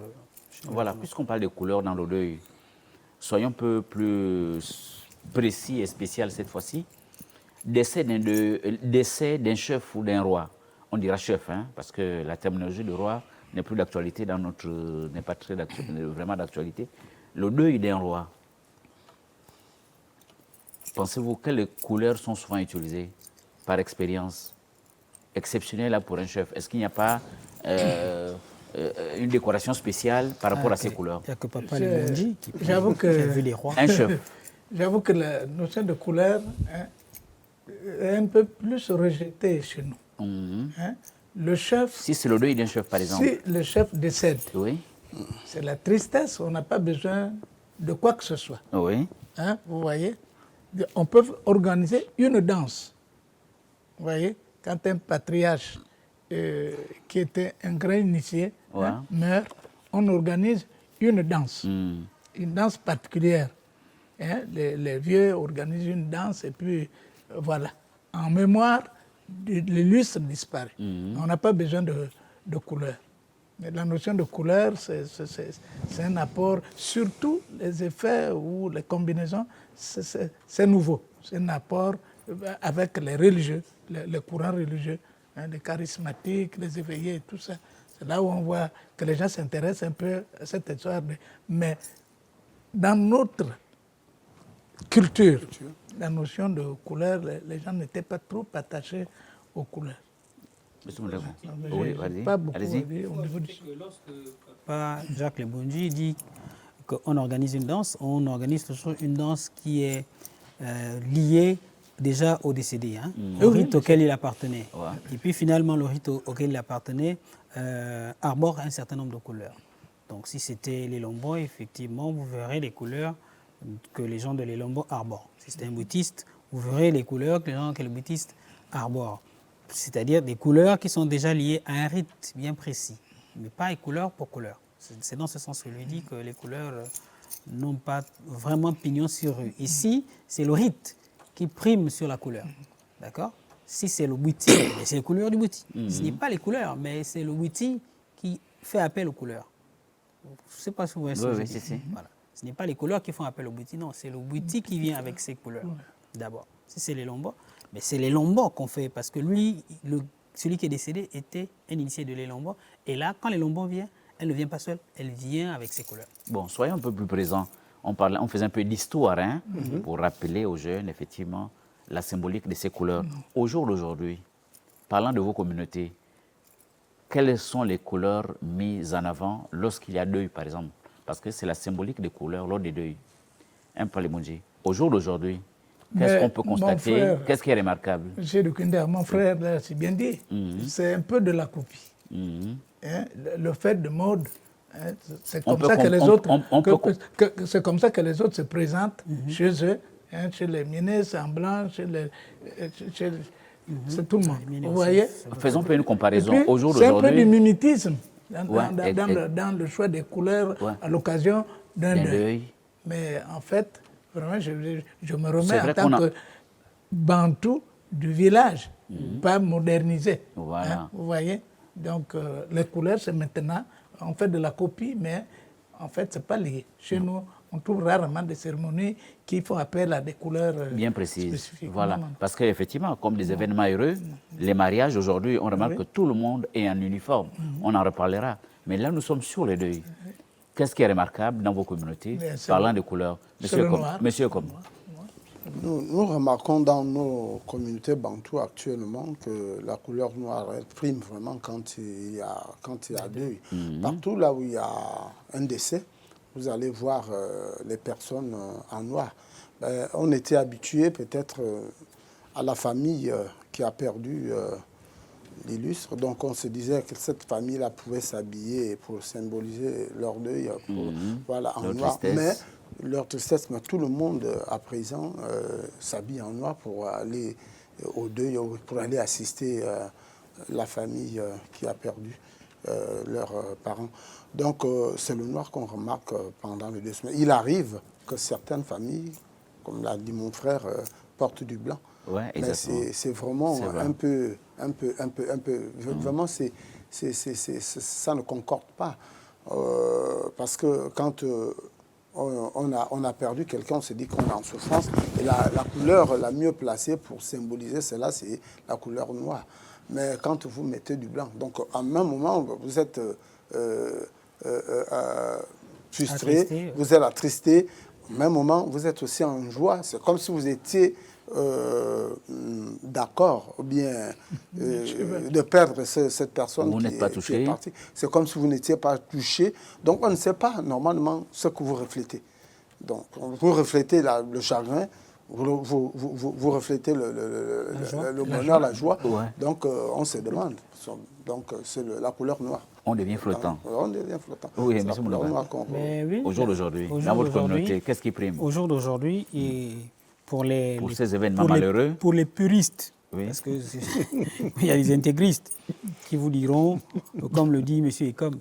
Voilà, puisqu'on parle de couleurs dans le deuil, soyons un peu plus précis et spécial cette fois-ci. Décès d'un chef ou d'un roi. On dira chef, hein, parce que la terminologie de roi n'est plus d'actualité n'est pas vraiment d'actualité. Le deuil d'un roi. Pensez-vous quelles couleurs sont souvent utilisées par expérience exceptionnelle pour un chef? Est-ce qu'il n'y a pas une décoration spéciale par rapport à ces couleurs? Il n'y a que Papa Libonji qui a vu les rois. Un chef. J'avoue que la notion de couleur est un peu plus rejetée chez nous. Hein? Le chef... Si c'est le deuil d'un chef, par exemple. Si le chef décède, oui. C'est la tristesse, on n'a pas besoin de quoi que ce soit. Oui. Hein, vous voyez? On peut organiser une danse. Vous voyez? Quand un patriarche qui était un grand initié meurt, on organise une danse. Une danse particulière. Hein? Les vieux organisent une danse et puis voilà. En mémoire, l'illustre disparaît. On n'a pas besoin de couleur. Mais la notion de couleur, c'est un apport, surtout les effets ou les combinaisons, c'est nouveau. C'est un apport avec les religieux, les courants religieux, hein, les charismatiques, les éveillés, tout ça. C'est là où on voit que les gens s'intéressent un peu à cette histoire. Mais dans notre culture, la notion de couleur, les gens n'étaient pas trop attachés aux couleurs. Monsieur Moulego. Mais Oui, j'ai vas-y. pas beaucoup Allez-y. aidé au niveau du... Lorsque Papa Jacques Lebonji dit qu'on organise une danse, on organise toujours une danse qui est liée déjà au décédé, hein, au rite auquel il appartenait. Ouais. Et puis finalement, le rite auquel il appartenait arbore un certain nombre de couleurs. Donc si c'était les Lombo, effectivement, vous verrez les couleurs que les gens de les Lombo arborent. Si c'était un bouddhiste, vous verrez les couleurs que les bouddhistes arborent. C'est-à-dire des couleurs qui sont déjà liées à un rite bien précis, mais pas les couleurs pour couleur. C'est dans ce sens que je lui dis que les couleurs n'ont pas vraiment pignon sur rue. Ici, c'est le rite qui prime sur la couleur. D'accord? Si c'est le bouti, c'est les couleurs du bouti. Ce n'est pas les couleurs, mais c'est le bouti qui fait appel aux couleurs. Je ne sais pas si vous voyez ce que je dis. Voilà. Ce n'est pas les couleurs qui font appel au bouti, non, c'est le bouti qui vient avec ces couleurs, d'abord. Si c'est les Lombos, mais c'est les Lombos qu'on fait, parce que lui, celui qui est décédé était un initié de les Lombos. Et là, quand les Lombos viennent, elle ne vient pas seule, elle vient avec ses couleurs. Bon, soyons un peu plus présents. On faisait un peu d'histoire hein, pour rappeler aux jeunes, effectivement, la symbolique de ces couleurs. Au jour d'aujourd'hui, parlant de vos communautés, quelles sont les couleurs mises en avant lorsqu'il y a deuil, par exemple? Parce que c'est la symbolique des couleurs lors des deuils. Un peu les Mounji. Au jour d'aujourd'hui, qu'est-ce qu'on peut constater? Qu'est-ce qui est remarquable? Monsieur de Kinder, mon frère, là, c'est bien dit. C'est un peu de la copie. Hein, le fait de mode, hein, c'est comme ça que les autres, c'est comme ça que les autres se présentent chez eux, hein, chez les ministres en blanc, c'est tout le monde. Vous voyez? Faisons un peu une comparaison. Au jour c'est d'aujourd'hui, un peu du mimétisme dans le choix des couleurs à l'occasion d'un deuil. Mais en fait, vraiment, je me remets en tant que bantou du village, pas modernisé. Voilà. Hein, vous voyez? Donc, les couleurs, c'est maintenant, on fait de la copie, mais en fait, ce n'est pas lié. Chez nous, on trouve rarement des cérémonies qui font appel à des couleurs bien précises. Spécifiques. Voilà. Parce qu'effectivement, comme des événements heureux, les mariages aujourd'hui, on remarque que tout le monde est en uniforme. On en reparlera. Mais là, nous sommes sur les deuils. Qu'est-ce qui est remarquable dans vos communautés, parlant de couleurs? Monsieur comme. Nous remarquons dans nos communautés bantoues actuellement que la couleur noire prime vraiment quand il y a deuil. Partout là où il y a un décès, vous allez voir les personnes en noir. On était habitué peut-être à la famille qui a perdu l'illustre. Donc on se disait que cette famille-là pouvait s'habiller pour symboliser leur deuil voilà, en noir. Mais leur tristesse, mais tout le monde à présent s'habille en noir pour aller au deuil, pour aller assister la famille qui a perdu leurs parents. Donc c'est le noir qu'on remarque pendant les 2 semaines. Il arrive que certaines familles, comme l'a dit mon frère, portent du blanc. Ouais, mais c'est vraiment un peu, vraiment ça ne concorde pas. Parce que quand on a perdu quelqu'un, on se dit qu'on est en souffrance. Et la couleur la mieux placée pour symboliser cela, c'est la couleur noire. Mais quand vous mettez du blanc, donc à un moment, vous êtes frustré, vous êtes attristé. Au même moment, vous êtes aussi en joie. C'est comme si vous étiez d'accord, ou bien de perdre cette personne vous n'êtes pas touché. Qui est partie. C'est comme si vous n'étiez pas touché. Donc on ne sait pas normalement ce que vous reflétez. Donc vous reflétez le chagrin, vous reflétez le bonheur, la joie. Ouais. Donc on se demande. Donc c'est la couleur noire. On devient flottant. On devient flottant. Oui, c'est la couleur noire qu'on oui, au jour d'aujourd'hui, dans votre communauté, qu'est-ce qui prime? Au jour d'aujourd'hui, pour ces événements malheureux, pour les puristes, oui. Parce qu'il y a des intégristes qui vous diront, comme le dit M. Ekom,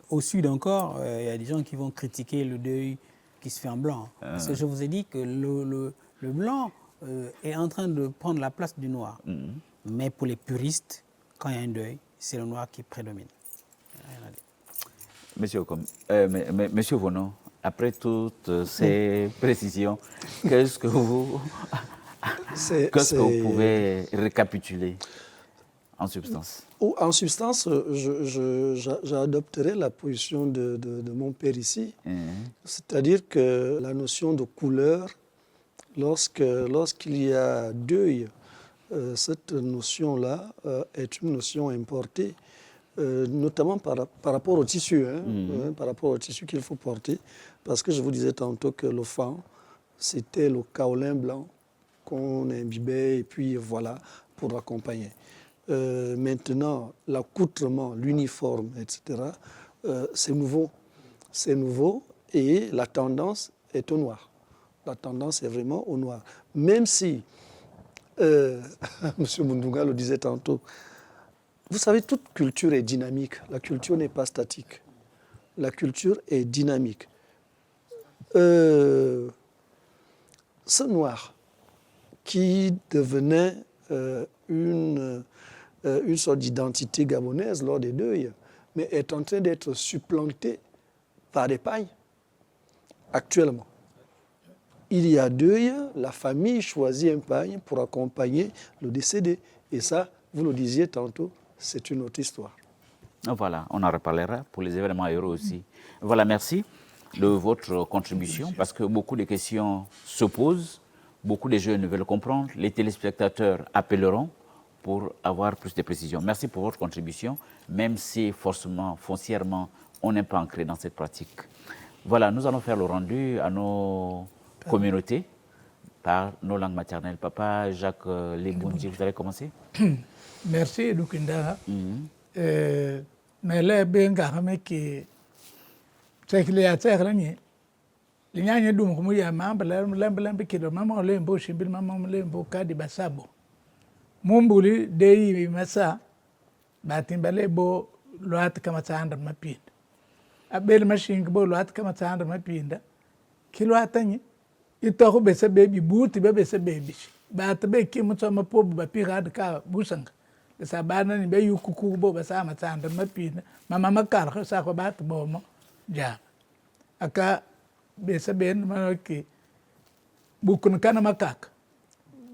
au sud encore, il y a des gens qui vont critiquer le deuil qui se fait en blanc. Parce que je vous ai dit que le blanc est en train de prendre la place du noir. Mais pour les puristes, quand il y a un deuil, c'est le noir qui prédomine. Monsieur Vono, après toutes ces précisions, qu'est-ce que vous pouvez récapituler en substance? En substance, j'adopterai la position de mon père ici, c'est-à-dire que la notion de couleur, lorsqu'il y a deuil, cette notion-là est une notion importée, notamment par rapport au tissu, par rapport au tissu qu'il faut porter, parce que je vous disais tantôt que le fan, c'était le kaolin blanc qu'on imbibait et puis voilà, pour accompagner. Maintenant, l'accoutrement, l'uniforme, etc., c'est nouveau. C'est nouveau et la tendance est au noir. La tendance est vraiment au noir. Même si, M. Mundunga le disait tantôt, vous savez, toute culture est dynamique. La culture n'est pas statique. La culture est dynamique. Ce noir qui devenait une sorte d'identité gabonaise lors des deuils, mais est en train d'être supplanté par des pailles actuellement. Il y a deuil, la famille choisit un pagne pour accompagner le décédé. Et ça, vous le disiez tantôt, c'est une autre histoire. Voilà, on en reparlera pour les événements heureux aussi. Voilà, merci de votre contribution parce que beaucoup de questions se posent, beaucoup de jeunes veulent comprendre, les téléspectateurs appelleront pour avoir plus de précisions. Merci pour votre contribution, même si forcément, foncièrement, on n'est pas ancré dans cette pratique. Voilà, nous allons faire le rendu à nos communautés par nos langues maternelles. Papa Jacques Leboundji, vous allez commencer? Merci, Lukinda. Mais là, bien garame qui c'est qu'il y a terre ni. Les gens dum comme ya mamba lembe kilo mama lembo shimbil mama lembo kadi basabo. Mumbuli dei masa batimbale bo loat kama tanda mapinda. Abel machine bo loat kama tanda mapinda. Kilo atanyi ito ko bese baby boot bese baby. Ba tabe kimu tsama pobu ba pirade ka busanga. Besa bana ni be yukuku bo besa matanda mapinda. Mama makar sa ko bat bo mo ja. Aka bese ben manoki bukun kana makaka.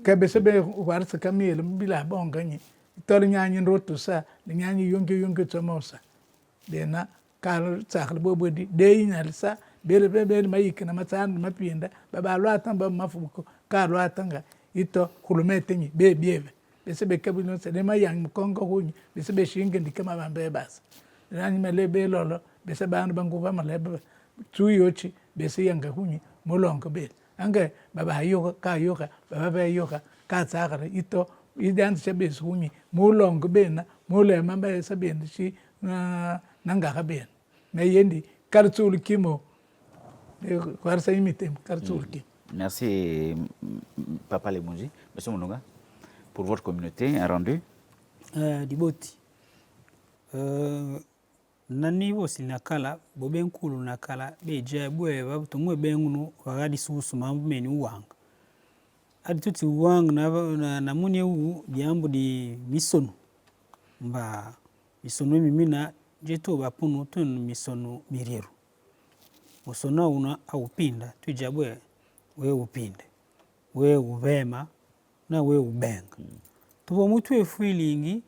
Ka bese be warsa kamil bila bonga ni. Tor nyanyi rotu sa nyanyi yonke tsamosa. Dena kal sakhl bobo di deyinal sa bele mayikina matanda mapinda baba lwatan ba mafuko ka lwatanga ito khulumeteni be bieve bese be kabino se de mayang mkongo hunyi bese be shinge ndikama bambe basa nani mele be lolo bese bandu banguva malebe tuyochi bese yanga hunyi molongo be ange baba yoka baba be yoka ka tsakara ito idan se be hunyi molongo be na mole mamba se be shi nanga ka be me yendi kartul kimo. Merci, Papa Leboundji. Monsieur Mundunga, pour votre communauté, un rendu. Diboti. Nani wosi nakala, boben kulu nakala, beja bwe babutumwe bengunu wagadi susu mambu meni uwanga. Adi tuti uwanga na muni uu diambu di misonu. Mba misonu mimina jetu bapunu tunu misonu miriru. Musona una aupinda tujabwe we upinde we uvema na we ubenga tubo mutu e feelingi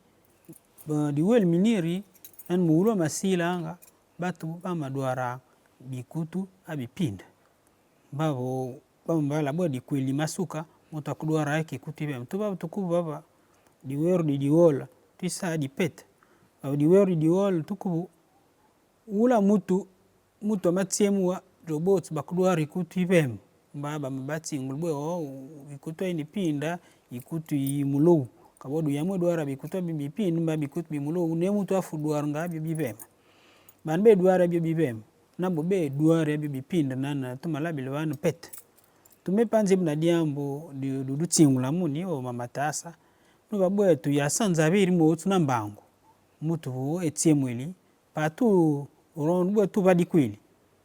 di wel miniri an mulo masilanga batu bamadwara bikutu abipinda babo bambala bodi kweli masuka mutu akudwara yake kutibe mtuba tukubu baba di weru di wola tisa di pet di weru di wol tukubu ula mutu amatiemwa robots bakudwara ikutu ibem mbaba mabati ngulbwe ikutu ini pinda ikutu imulu kabodu yamwe dwara bikutu bibipinda mba bikutu bimulu ne mutu afudwara ngabi bibem banbe dwara bibem nabo be dwara bibipinda nana tumalabi lwana pet tumepanze bna diambo du tsingula muni o mamatasa no babwe tu yasanza biri mo tunambango mutu etiemweli patu urondwe tu badi kweli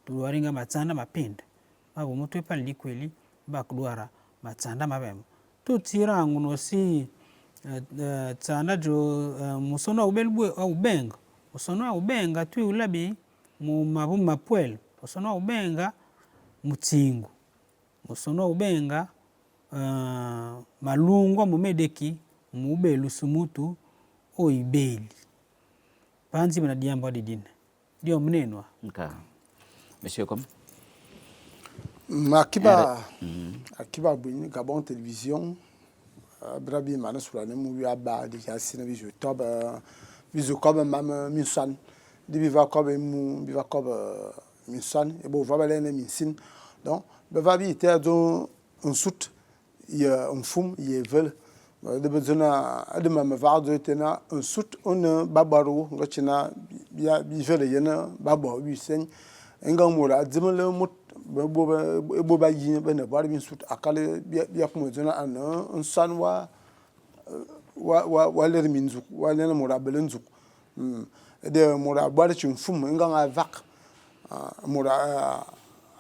tuwaringa matsanda mapinda babo mutu epali likweli bakudwara matsanda mabemo tutira nguno si tsanda jo musono ubelbwe au benga musono au benga tu ulabi mu mabu mapwel musono au benga mutsingu musono ubenga malungwa mumedeki mubelu sumutu o ibeli panzi bana diambo didine dio mnenwa Okay. Monsieur comme Akiba Bouini, Gabon Télévision, brabi mana sura ne mu ya ba di ya sina bizu toba bizu koba mam min san di bi va koba mu bi va koba min san e bo va bale ne min sin donc be va bi te do un sout ya un fum ye vel de bezona adema me va do tena un sout on babaro ngachina ya bi vel yena babo bi sen engang mura dzimle mut bo ba yi be ne bar bin sout akale ya ko zona an un san wa ler minzu wa ler mura belenzu de mura bar chun fum engang avak mura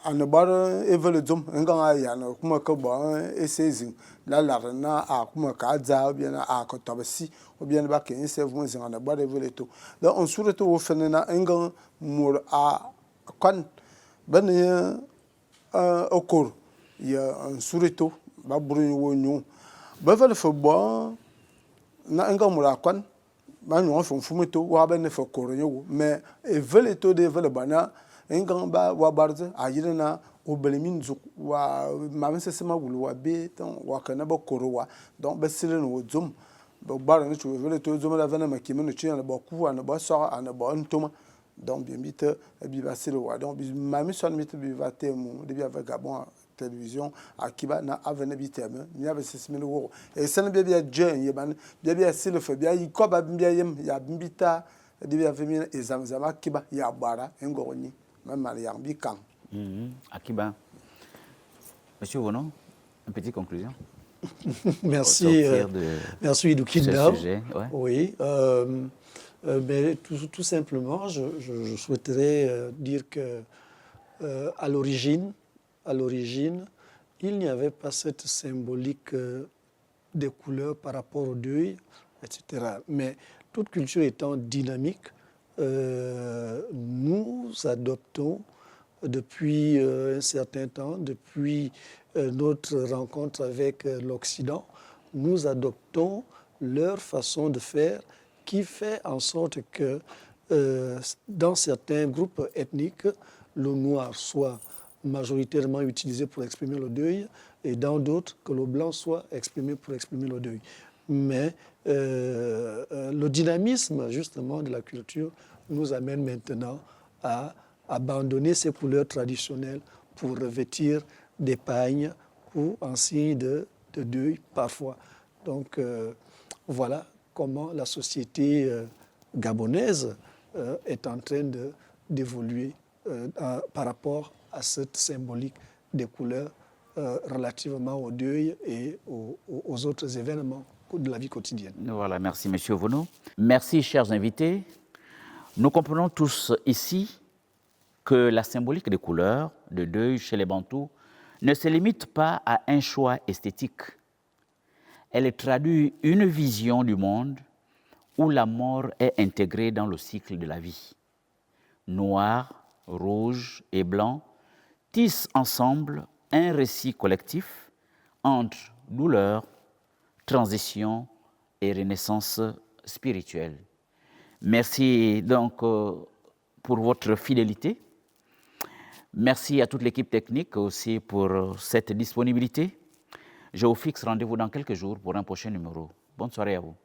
an bar evel zum engang ya no kuma ka ba esezin la na a kuma ka za bien a ko tabasi ou bien ba ken se vont zin an bar evel to donc on surtout au fenena engang mura a kan ben okor ya un surtout ba buru wonyu ba vel fo bon na engang mura kan ba nyu fo fumeto wa ben fo koronyo mais evel to de vel bana engang ba wa barze a yirina o belemin zu wa mamen se sema wulu wa be ton wa kana ba korowa donc ba silen wo zum ba bar ne chu vele to zum la vana makime no chi na ba ku na ba so ana ba ntoma donc bien vite bi ba sile wa donc mamen son mit bi va temu de bi avec Gabon télévision akiba na avene bi teme ni ave se sema wo e sen bi bi jen ye ban bi sile fe bi yi ko ba bi yem ya mbita de bi ave mi ezamzama akiba ya bara ngoroni même Mariam Bikang. Akiba. Monsieur Vono, une petite conclusion. Merci, merci Idoukinda. Ouais. Oui, mais tout simplement, je souhaiterais dire que à l'origine, il n'y avait pas cette symbolique des couleurs par rapport au deuil, etc. Mais toute culture étant dynamique, nous adoptons depuis un certain temps, depuis notre rencontre avec l'Occident, nous adoptons leur façon de faire qui fait en sorte que dans certains groupes ethniques, le noir soit majoritairement utilisé pour exprimer le deuil et dans d'autres que le blanc soit exprimé pour exprimer le deuil. Mais le dynamisme justement de la culture nous amène maintenant à abandonner ces couleurs traditionnelles pour revêtir des pagnes ou en signe de deuil parfois. Donc voilà comment la société gabonaise est en train d'évoluer par rapport à cette symbolique des couleurs relativement au deuil et aux autres événements de la vie quotidienne. Voilà, merci Monsieur Vono. Merci chers invités. Nous comprenons tous ici que la symbolique des couleurs de deuil chez les Bantous ne se limite pas à un choix esthétique. Elle traduit une vision du monde où la mort est intégrée dans le cycle de la vie. Noir, rouge et blanc tissent ensemble un récit collectif entre douleur, transition et renaissance spirituelle. Merci donc pour votre fidélité. Merci à toute l'équipe technique aussi pour cette disponibilité. Je vous fixe rendez-vous dans quelques jours pour un prochain numéro. Bonne soirée à vous.